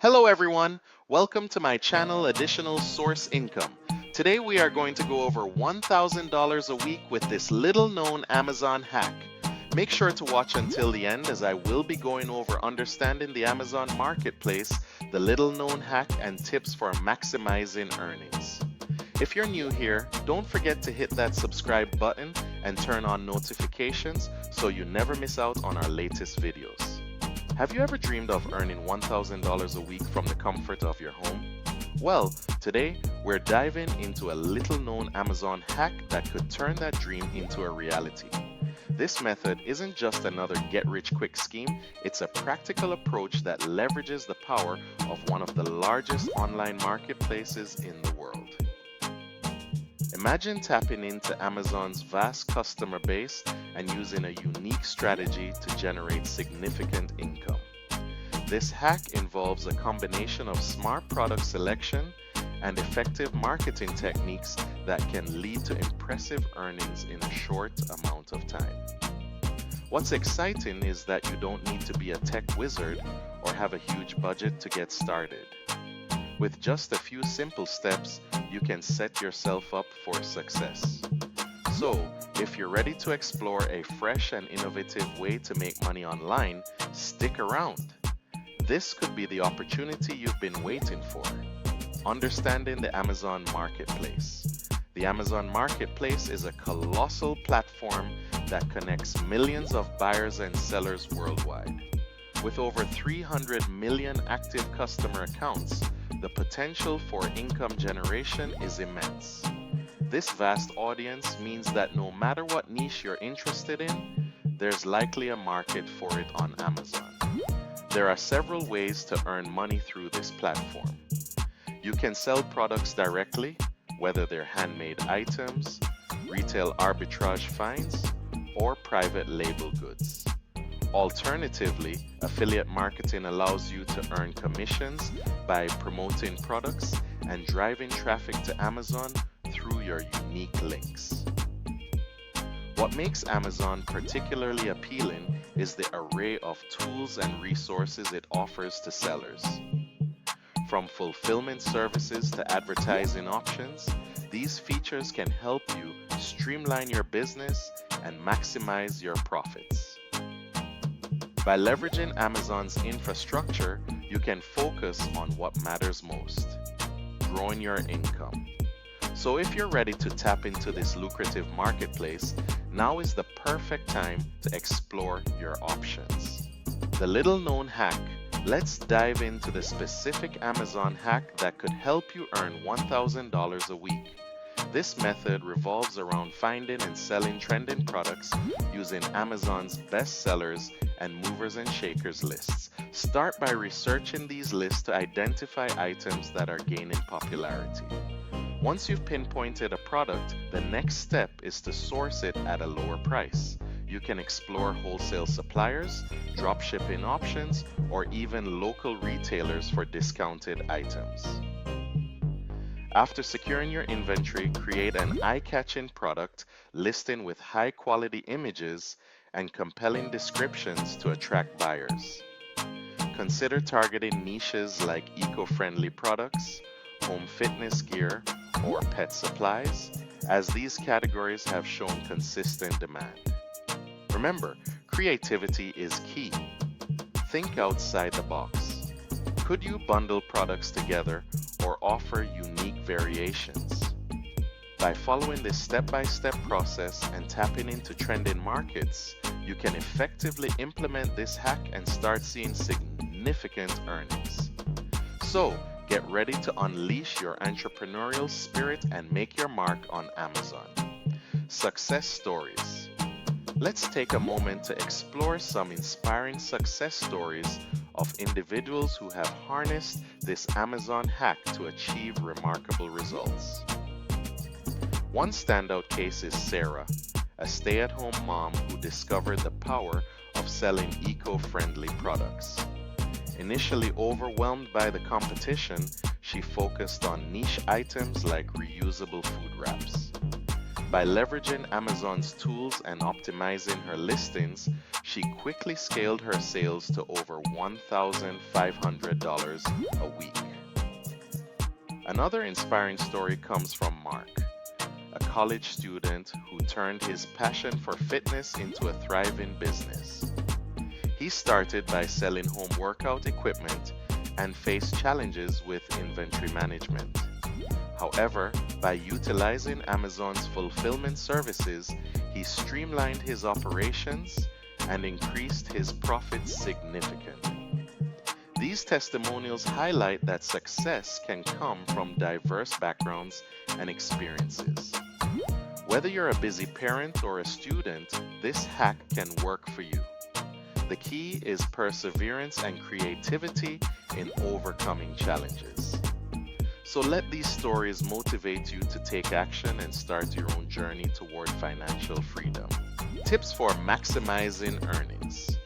Hello everyone, welcome to my channel Additional Source Income. Today we are going to go over $1,000 a week with this little known Amazon hack. Make sure to watch until the end as I will be going over understanding the Amazon marketplace, the little known hack and tips for maximizing earnings. If you're new here, don't forget to hit that subscribe button and turn on notifications so you never miss out on our latest videos. Have you ever dreamed of earning $1,000 a week from the comfort of your home? Well, today we're diving into a little known Amazon hack that could turn that dream into a reality. This method isn't just another get-rich-quick scheme, it's a practical approach that leverages the power of one of the largest online marketplaces in the world. Imagine tapping into Amazon's vast customer base and using a unique strategy to generate significant income. This hack involves a combination of smart product selection and effective marketing techniques that can lead to impressive earnings in a short amount of time. What's exciting is that you don't need to be a tech wizard or have a huge budget to get started. With just a few simple steps, you can set yourself up for success. So, if you're ready to explore a fresh and innovative way to make money online, stick around. This could be the opportunity you've been waiting for. Understanding the Amazon Marketplace. The Amazon Marketplace is a colossal platform that connects millions of buyers and sellers worldwide. With over 300 million active customer accounts, the potential for income generation is immense. This vast audience means that no matter what niche you're interested in, there's likely a market for it on Amazon. There are several ways to earn money through this platform. You can sell products directly, whether they're handmade items, retail arbitrage finds, or private label goods. Alternatively, affiliate marketing allows you to earn commissions by promoting products and driving traffic to Amazon through your unique links. What makes Amazon particularly appealing is the array of tools and resources it offers to sellers. From fulfillment services to advertising options, these features can help you streamline your business and maximize your profits. By leveraging Amazon's infrastructure, you can focus on what matters most, growing your income. So if you're ready to tap into this lucrative marketplace, now is the perfect time to explore your options. The little known hack. Let's dive into the specific Amazon hack that could help you earn $1,000 a week. This method revolves around finding and selling trending products using Amazon's best sellers and movers and shakers lists. Start by researching these lists to identify items that are gaining popularity. Once you've pinpointed a product, the next step is to source it at a lower price. You can explore wholesale suppliers, drop shipping options, or even local retailers for discounted items. After securing your inventory, create an eye-catching product listing with high-quality images and compelling descriptions to attract buyers. Consider targeting niches like eco-friendly products, home fitness gear, or pet supplies, as these categories have shown consistent demand. Remember, creativity is key. Think outside the box. Could you bundle products together or offer unique variations? By following this step-by-step process and tapping into trending markets, you can effectively implement this hack and start seeing significant earnings. So, get ready to unleash your entrepreneurial spirit and make your mark on Amazon. Success stories. Let's take a moment to explore some inspiring success stories of individuals who have harnessed this Amazon hack to achieve remarkable results. One standout case is Sarah, a stay-at-home mom who discovered the power of selling eco-friendly products. Initially overwhelmed by the competition, she focused on niche items like reusable food wraps. By leveraging Amazon's tools and optimizing her listings, she quickly scaled her sales to over $1,500 a week. Another inspiring story comes from Mark, a college student who turned his passion for fitness into a thriving business. He started by selling home workout equipment and faced challenges with inventory management. However, by utilizing Amazon's fulfillment services, he streamlined his operations and increased his profits significantly. These testimonials highlight that success can come from diverse backgrounds and experiences. Whether you're a busy parent or a student, this hack can work for you. The key is perseverance and creativity in overcoming challenges. So let these stories motivate you to take action and start your own journey toward financial freedom. Tips for maximizing earnings.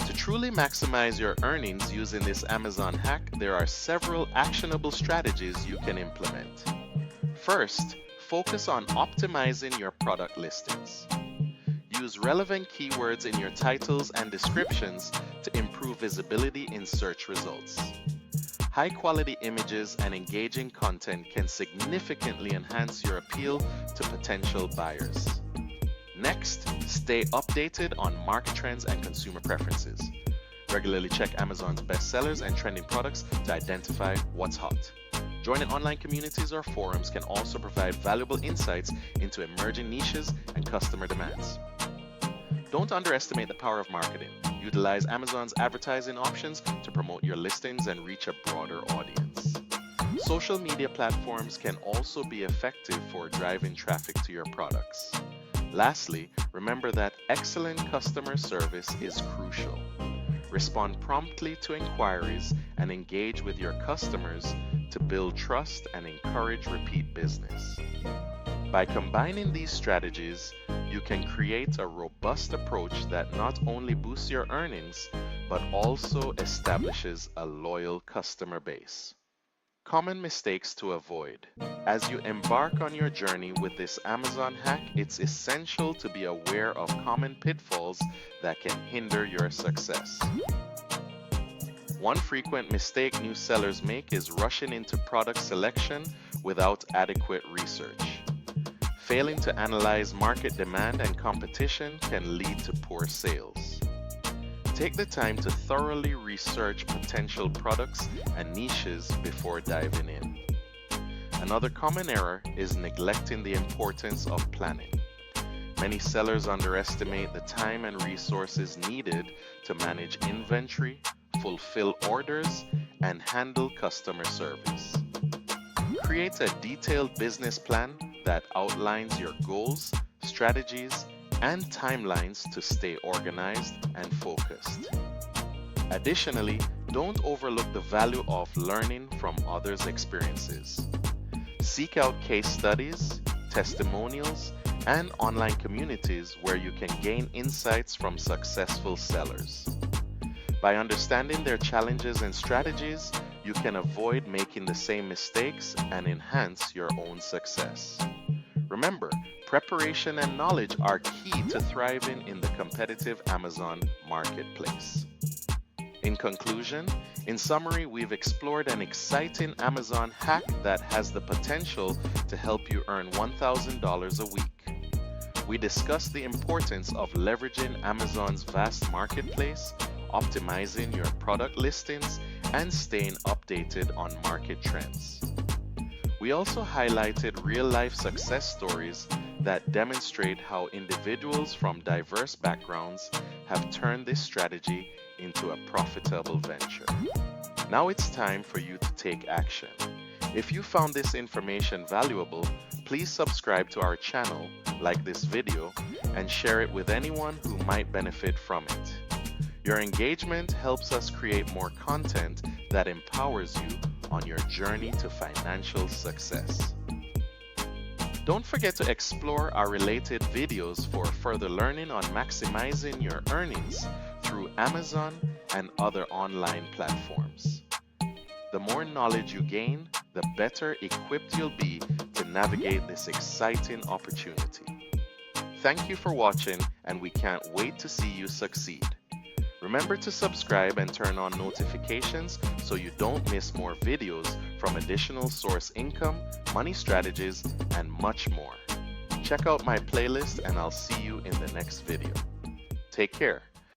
To truly maximize your earnings using this Amazon hack, there are several actionable strategies you can implement. First, focus on optimizing your product listings. Use relevant keywords in your titles and descriptions to improve visibility in search results. High-quality images and engaging content can significantly enhance your appeal to potential buyers. Next, stay updated on market trends and consumer preferences. Regularly check Amazon's bestsellers and trending products to identify what's hot. Joining online communities or forums can also provide valuable insights into emerging niches and customer demands. Don't underestimate the power of marketing. Utilize Amazon's advertising options to promote your listings and reach a broader audience. Social media platforms can also be effective for driving traffic to your products. Lastly, remember that excellent customer service is crucial. Respond promptly to inquiries and engage with your customers to build trust and encourage repeat business. By combining these strategies, you can create a robust approach that not only boosts your earnings, but also establishes a loyal customer base. Common mistakes to avoid. As you embark on your journey with this Amazon hack, it's essential to be aware of common pitfalls that can hinder your success. One frequent mistake new sellers make is rushing into product selection without adequate research. Failing to analyze market demand and competition can lead to poor sales. Take the time to thoroughly research potential products and niches before diving in. Another common error is neglecting the importance of planning. Many sellers underestimate the time and resources needed to manage inventory, fulfill orders, and handle customer service. Create a detailed business plan that outlines your goals, strategies, and timelines to stay organized and focused. Additionally, don't overlook the value of learning from others' experiences. Seek out case studies, testimonials, and online communities where you can gain insights from successful sellers. By understanding their challenges and strategies, you can avoid making the same mistakes and enhance your own success. Remember, preparation and knowledge are key to thriving in the competitive Amazon marketplace. In conclusion, in summary, we've explored an exciting Amazon hack that has the potential to help you earn $1,000 a week. We discussed the importance of leveraging Amazon's vast marketplace, optimizing your product listings, and staying updated on market trends. We also highlighted real-life success stories that demonstrate how individuals from diverse backgrounds have turned this strategy into a profitable venture. Now it's time for you to take action. If you found this information valuable, please subscribe to our channel, like this video, and share it with anyone who might benefit from it. Your engagement helps us create more content that empowers you on your journey to financial success. Don't forget to explore our related videos for further learning on maximizing your earnings through Amazon and other online platforms. The more knowledge you gain, the better equipped you'll be to navigate this exciting opportunity. Thank you for watching, and we can't wait to see you succeed. Remember to subscribe and turn on notifications so you don't miss more videos from additional source income, money strategies, and much more. Check out my playlist and I'll see you in the next video. Take care.